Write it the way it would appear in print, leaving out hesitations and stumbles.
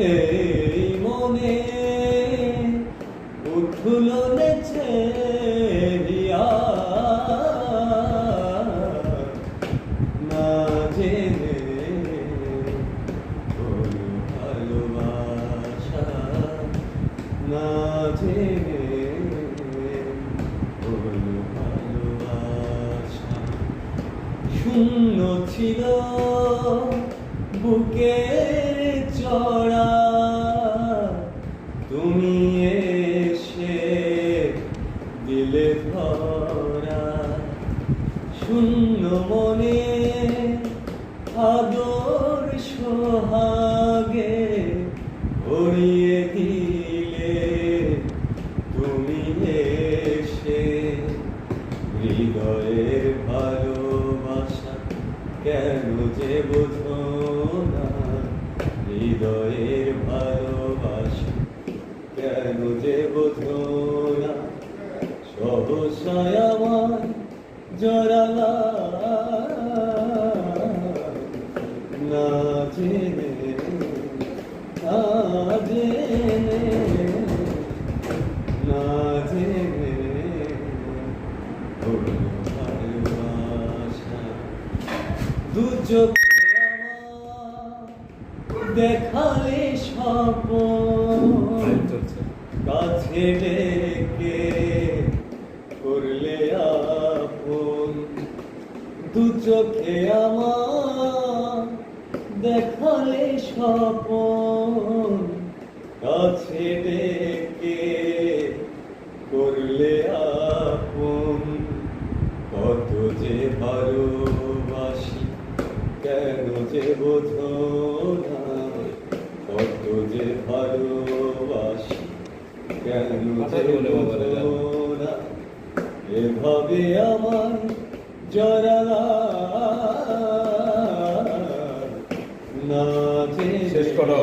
এই মনে উঠল নেচে রিয়া না জেনে হলো ভালোবাসা না জেনে হলো ভালোবাসা শূন্য ছিল বুকের চড়া তুমি এসে দিলে ধরা শূন্য মনে আদর সোহাগে ভরিয়ে দিলে তুমি এসে হৃদয়ের ভালোবাসা কেন যে বোঝো না হৃদয়ের ভালোবাসা কেন যে বোঝো না সহসায় আমার জড়ালা না জেনে না জেনে না জেনে হলো ভালোবাসা দু চোখে আমার দেখালে স্বপ্ন কাছে ডেকে করলে আপন দু চোখে আমার দেখালে স্বপ্ন কাছে ডেকে করলে আপন কত যে ভালোবাসি কেন যে বোঝো না কত যে ভালোবাসি কেন যে বোঝো না এভাবে আমার জড়ালা না যে শেষ করো।